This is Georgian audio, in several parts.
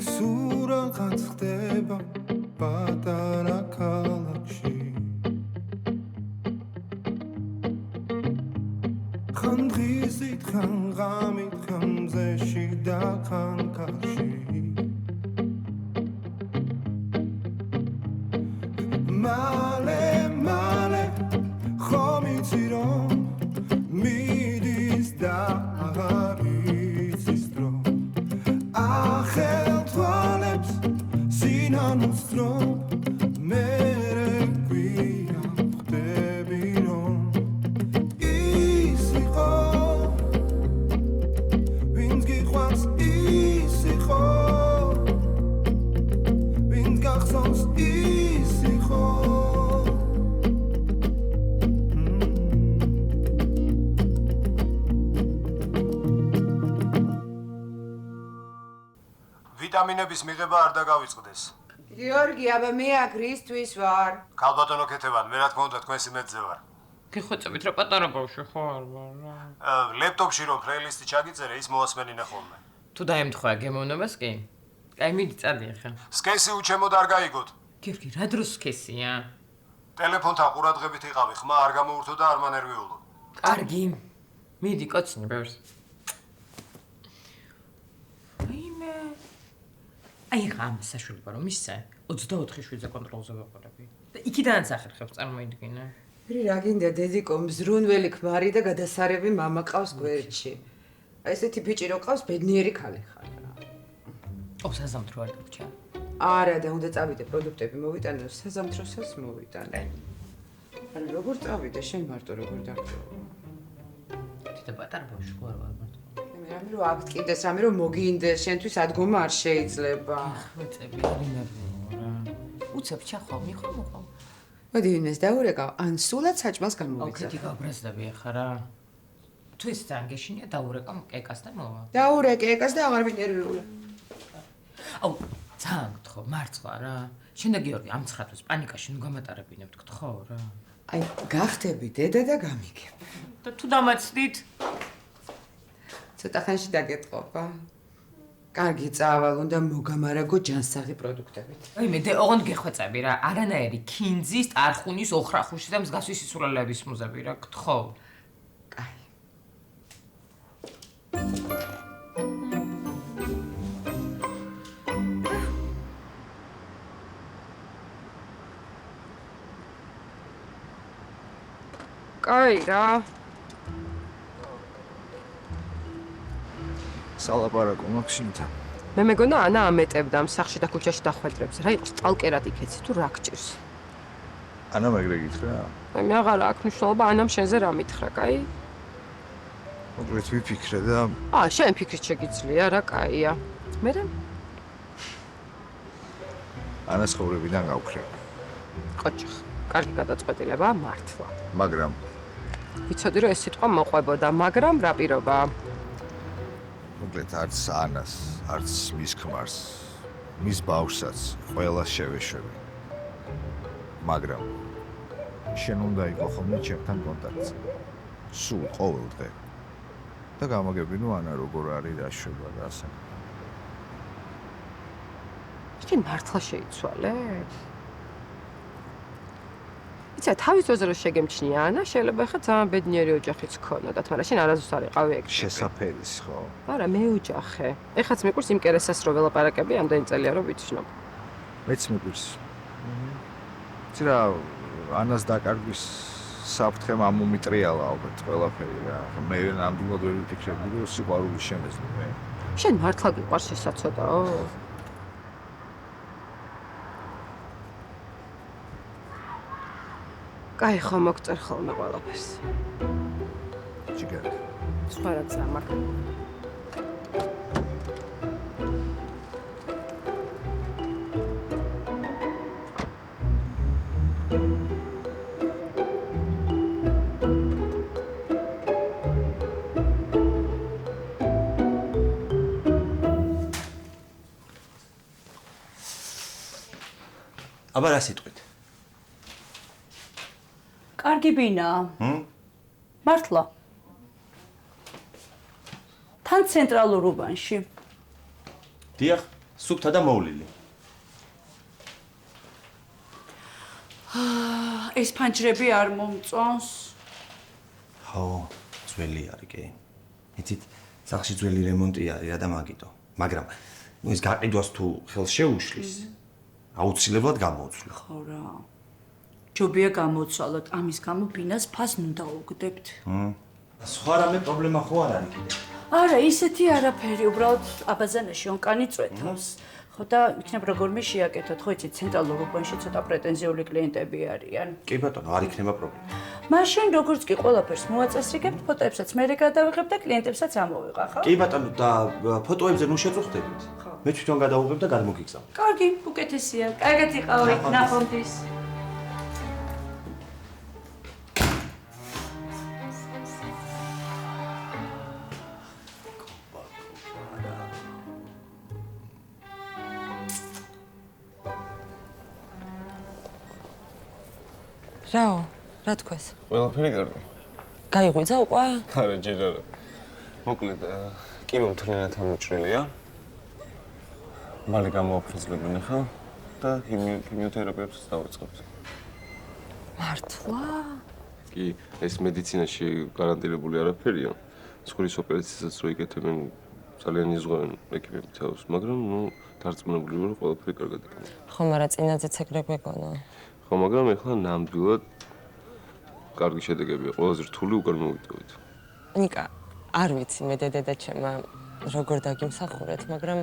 სურაღაც ხდება პატარა ქალაქში ხან დღისით ხან ღამით ხან მზეში და ხან კარში მალე ხომ იცი რომ მიდის და აღარ იცის დრო ახელ თვალებს სინანულს რომ მე გვია ხდები რომ ის იყო ვინც გიყვარს ის იყო ვინც გახსოვს ის იყო ვიტამინების მიღება არ დაგავიწყდეს. გიორგი, აბა მე აქ რისთვის ვარ? ქალბატონო ქეთევან, მე რა თქმა უნდა თქვენს იმედზე ვარ. გიხვეწებით რა პატარა ბავშვი ხო არ ვარ რა. ლეპტოპში რომ პლეილისტი ჩაგიწერე, ის მოასმენინე ხოლმე. თუ დაემთხვა გემოვნებას კი? კაი მიდი წადი ახლა. სკესი უჩემოდ არ გაიგოთ. გიორგი, რა დროს სკესია? ტელეფონთან ყურადღებით იყავი, ხმა არ გამოურთო და არ მანერვიულო. კარგი. მიდი კოცნი ბევრს. აი ხა ამ საშუალება რომ ისე 24 შვიდზე კონტროლზე ვაყოლები. და იქიდან სახერხებს წარმოიდგინე. რა გინდა დედიკო მზრუნველი ქმარი და გადასარევი მამა ყავს გვერდში. აი ესეთი ბიჭი რო ყავს ბედნიერი ქალი ხარ რა. სასამთრო არ დაგჭა. არა და უნდა წავიდე პროდუქტები მოვიტანო, საზამთროსაც მოვიტანე. ანუ როგორ წავიდე შენ მარტო როგორ დაგჭო? თითო პატარა ბავშვი ხო არ ვარ მარტო. რამე რომ აქ ტკიდეს, რამე რომ მოგინდეს, შენთვის ადგომა არ შეიძლება. ხვეწები არ ინერვიულო რა. უცებ ჩახვალ, მიხომ. მოდი ვინმეს დაურეკავ, ან სულად საჭმელს გამოვიგზავნა. ოკეი, გაბრაზდები ახლა რა. თუ ეს ძალიან გეშინია, დაურეკავ კეკას და მოვა. დაურეკე ეკას და აღარ ვინერვიულა. აუ, ძალიან გთხოვ, მარცხვა რა. შენ და გიორგი ამ ცხადოს პანიკაში ნუ გამატარებინებთ, გთხოვ რა. აი, გახტები დედა და გამიგებ. და თუ დამაცდით? ცოტა ხანში დაგეტყობა. კარგი წავალ, უნდა მოგამარაგო ჯანსაღი პროდუქტებით. აი მე ოღონდ გეხვეწები რა, არანაირი ქინძის, ტარხუნის, ოხრახუში და მსგავსი სისულელეების მუზები რა, გთხოვ. კაი. კაი რა. სალაპარაკო მაქვს შინთან. მე მეგონა ანა ამეტებდა ამ სახში და ქუჩაში დახვედრებს. რა იყო სტალკერად იქეცი თუ რა გჭირს? ანა მეგრე გითხრა? აი მე აღარა აქვს მნიშვნელობა ანამ შენზე რა მითხრა, კაი? მოკლედ ვიფიქრე და შენ ფიქრით შეგიძლია რა, კაია. მერე ანას ხოვრებიდან გავქრე. ყოჭახ, კარგი გადაწყვეტილება მართლა. მაგრამ ვიცოდი რომ ეს სიტყვა მოყვებოდა, მაგრამ რა პირობაა? მოკლედ არც ანას, არც მის ქმარს, მის ბავშვსაც ყველას შევეშვები. მაგრამ შენ უნდა იყო ხოლმე ჩემთან კონტაქტზე. სულ ყოველ დღე. და გამაგებინო ანა როგორ არის რა შვება და ასე. შენ მართლა შეიცვალე? იცი, თავის დროზე რომ შეგემჩნია ანა, შეიძლება ხა ძალიან ბედნიერი ოჯახიც ქონოდათ, მაგრამ შენ არასდროს არ იყავი ეგ. შესაფერის ხო? არა, მე ოჯახე. ეხაც მეყურს იმ კერესას რო ველაპარაკები, ამდენი წელია რომ ვიცნობ. მეც მეყურს. იცი რა, ანას დაკარგვის საფრთხე მომიტრიალა ალბათ ყველაფერი რა. მე ნამდვილად ვერ ვიფიქრებდი რომ სიყვარული შემეძლო მე. შენ მართლა გიყვარს ეს საცოდაო? კაი ხო მოგწერ ხოლმე ყველაფერს. ჯიგარი. სხვა რაც ამაკ. აბა რა სიტყვით? კარგი ბინა. მართლა. თან ცენტრალურ უბანში. დიახ. სუფთა და მოვლილი. ეს ფანჯრები არ მომწონს. ხო, ძველი არის კი. იცით, სახლში ძველი რემონტი არის რა და მაგიტო. მაგრამ ის გაყიდვას თუ ხელს შეუშლის, აუცილებლად გამოუცვლი. ხო რა. ჯობია გამოცვალოთ, ამის გამო ბინას ფას ნუ დაუგდებთ. სხვა რამე პრობლემა ხო არ არის კიდე. არა, ისეთი არაფერი, უბრალოდ აბაზანაში ონკანი წვეთავს. ხო და იქნებ როგორმე შეაკეთოთ, ხო იცით, ცენტრალურ უბანში ცოტა პრეტენზიული კლიენტები არიან. კი ბატონო, არ იქნება პრობლემა. მაშინ როგორც კი ყველაფერს მოაწესრიგებთ, ფოტოებსაც მე გადავიღებ და კლიენტებსაც ამოვიღა, ხო? კი ბატონო, და ფოტოებზე ნუ შეწუხდებით. მე თვითონ გადავუღებ და გადმოგიგზავ. კარგი, უკეთესია. კარგად იყავით, ნახვამდის. რაო, რა თქვეს? ყველაფერი კარგი. გაიღვიძა უკვე? არა, ჯერ არა. მოკლედ, კი მომთრენად ამოჭრილია. მალე გამოაფრიზლებენ ახლა და ქიმიოთერაპიებს დავიწყებთ. მართლა? კი, ეს მედიცინაში გარანტირებული არაფერია. სხვის ოპერაციასაც რო იკეთებენ, ძალიან იზღვევენ ეკიპები თავს, მაგრამ ნუ დარწმუნებული ვარ, რომ ყველაფერი კარგად იქნება. ხო, მაგრამ წინაძეც ეგრე გვეგონა. ხო, მაგრამ ეხლა ნამდვილად კარგი შედეგებია. ყველაზე რთული უკან მოვიტოვეთ. ნიკა, არ ვიცი მე დედა-ჩემა როგორ დაგიმსახურეთ, მაგრამ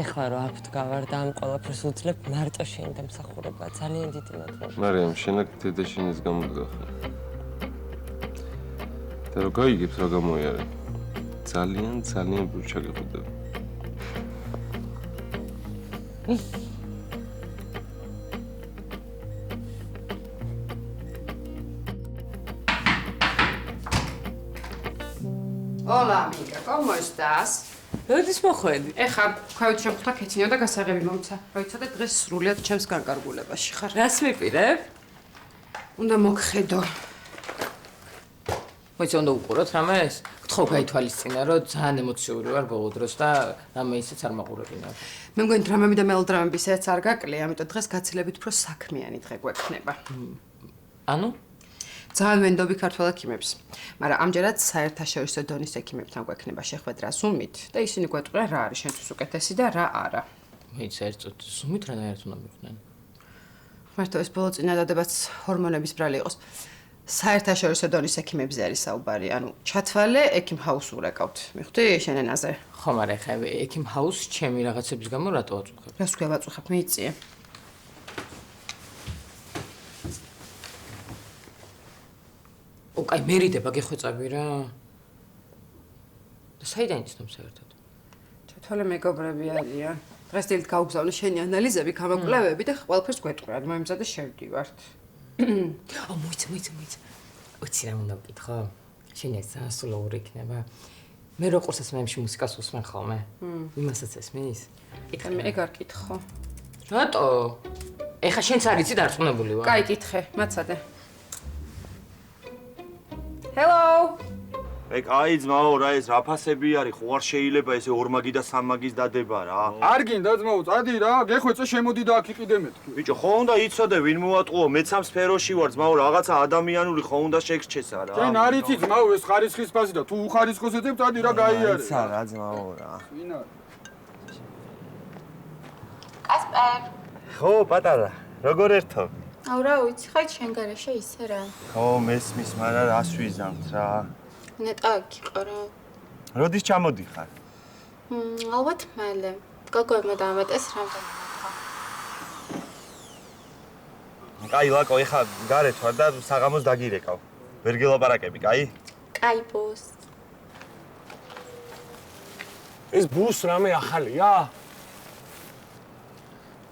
ეხლა რო აქვთ გავარ და ამ ყველაფერს უძლებ, მარტო შენ დამსახურება, ძალიან დიდი მადლობა. მარიამ, შენ აქ დედა-შენის გამო გახარ. და რო გაიგებს რა გამოიარე. ძალიან ბურჩაგებოდები. Hola, amiga, ¿cómo estás? როდის მოხვედი? ეხა ქვევით შემხვდა ქეთინო და გასაღები მომცა. როიცოდე დღეს სრულიად ჩემს განკარგულებაში ხარ. რას მიპირებ? უნდა მოგხედო. მოიცა უნდა უყუროთ რამეს? გთხოვ გაითვალისწინა, რომ ძალიან ემოციური ვარ ბოლო დროს და რამე ისეც არ მაყურებინა. მე მგონი დრამები და მელოდრამები ისეც არ გაკლია, ამიტომ დღეს გაცილებით უფრო საქმიანი დღე გვექნება. ანუ? ძალიან ვენდობი ქართველ ექიმებს, მაგრამ ამჯერად საერთაშორისო დონის ექიმებთან გვექნება შეხვედრა Zoom-ით და ისინი გვეტყვიან რა არის შენთვის უკეთესი და რა არა. მოიცა ერთად Zoom-ით რანაირად უნდა მივხვდნენ? მარტო ეს ბოლო წინადადებაც ჰორმონების ბრალი იყოს. საერთაშორისო დონის ექიმებზე არის საუბარი, ანუ ჩათვალე ექიმ ჰაუს ურეკავთ. მიხვდი შენ ენაზე? ხო, მაგრამ ეხა ექიმ ჰაუს ჩემი რაღაცების გამო რატო აწუხებ? რას ქვია ვაწუხებ, მიიწიე. უკაი მერიდება გეხვეწავი რა. და საიდან იცნობ საერთოდ? ჩათვალე მეგობრები არიან. დღეს დილით გავგზავნე შენი ანალიზები, გამოკვლევები და ყველაფერს გვეტყვიან, მომემზადე შევდივართ. მოიცა. უცი რა უნდა ვკითხო? შენი ეს ძალიან სულოვური იქნება. მე რო ყურსას მემში მუსიკას უსმენ ხოლმე. იმასაც ესმის? მე არ კითხო. რატო? ეხა შენც არ იცი დარწმუნებული ვარ. კაი, კითხე, მაცადე. Hello. ეგ აი ძმაო რა ეს რა ფასები არის ხო არ შეიძლება ესე ორმაგი და სამმაგის დადება რა არ გინდა ძმაო წადი რა გეხვეწე შემოდი და აქ იყიდე მეთქი ბიჭო ხო უნდა იცოდე ვინ მოატყუო მეც ამ სფეროში ვარ ძმაო რაღაცა ადამიანური ხო უნდა შეგრჩესა რა შენ არ იცი ძმაო ეს ხარისხის ფასი და თუ უხარისხოს ეძებ წადი რა გაიარე ისა რა ძმაო რა ვინ არის კასპარ ხო პატარა როგორ ერთო აუ რა ვიცი ხარ შენ გარეშე ისე რა ხო მესმის მაგრამ რას ვიზამთ რა ნეტა გიყო რა როდის ჩამოდიხარ ალბათ მალე გოგოებმა დამეტეს რამდენი კაი ლაკო ეხა გარეთ ვარ და საღამოს დაგირეკავ ვერ გელაპარაკები კაი კაი ბოს ეს ბუს რამე ახალია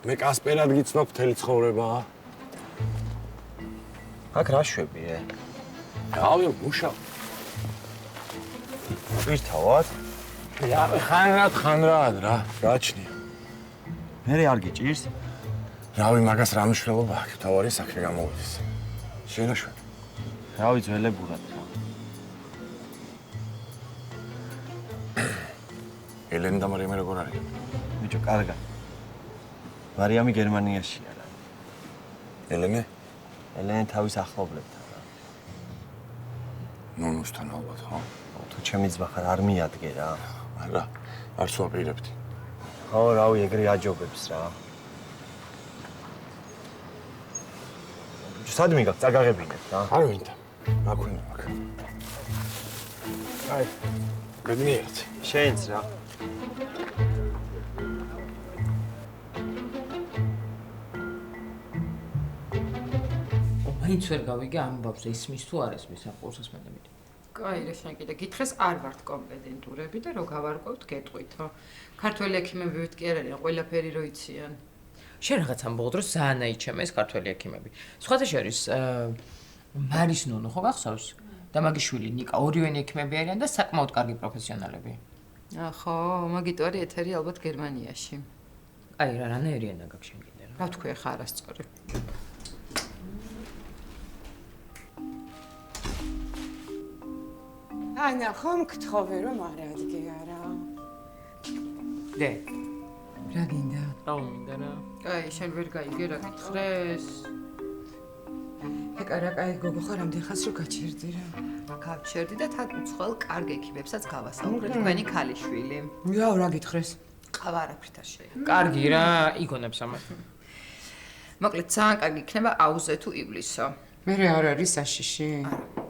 მე კასპერად გიცნობ მთელი ცხოვრება აქ რა შვებიე რავი მუშა ვირთავად რა ხანრად რა გაჩნია მე არ გიჭირს რავი მაგას რა მნიშვნელობა აქვს თავარი საქმე გამოვიდეს შენოშვე რავი ძველებურად რა ელენი და მარიამი როგორ არის ბიჭო, კარგად. მარიამი გერმანიაშია რა. ელენე? ელენე თავის ახლობლებთან რა. ნუნუსთან ალბათ, ხო? თუ ჩემი ძმა ხარ არ მიადგე რა. არა, არც ვაპირებდი. ხო, რავი, ეგრე აჯობებს რა. სად მიგაქ წაგაღებინეთ რა. არ მინდა. აქვენა აქ. აი, ბედნიერად. შენც რა. მაინც ვერ გავიგე ამბავზე ისმის თუ არ ისმის ამ კურსს მე დამიტი. კაი, რა შენ კიდე გითხრეს არ ვართ კომპეტენტურები და რო გავარკვევთ გეტყვით, ხო? ქართველი ექიმები ვით კი არ არიან, ყველაფერი რო იციან. შენ რაღაც ამბობ დროს ძალიან აიჩემე ეს ქართველი ექიმები. სხვათა შორის მარის ნუნუ ხო გახსოვს? და მაგის შვილი ნიკა ორივენი ექიმები არიან და საკმაოდ კარგი პროფესიონალები. ხო, მაგიტო არის ეთერი ალბათ გერმანიაში. აი რა რანაირია ნაგაკ შენ კიდე რა. რა თქვი ხა არასწორი. ანა ხომ გთხოვე რომ არ ადგე არა. დე. რა გინდა? რა მინდა რა? კაი, შენ ვერ გაიგე რა გითხრეს? ეკარა კაი გოგო ხარ ამდენ ხანს რო გაჩერდი რა. გავჩერდი და თან უცხოელ კარგ ექიმებსაც გავასაუბრეთ თქვენი ქალიშვილი. იაუ რა გითხრეს? ყავა არაფრით არ შეიძლება. კარგი რა, იგონებს ამას. მოკლედ ძალიან კარგი იქნება აუზე თუ ივლისო. მე არ არის საშიში. არა.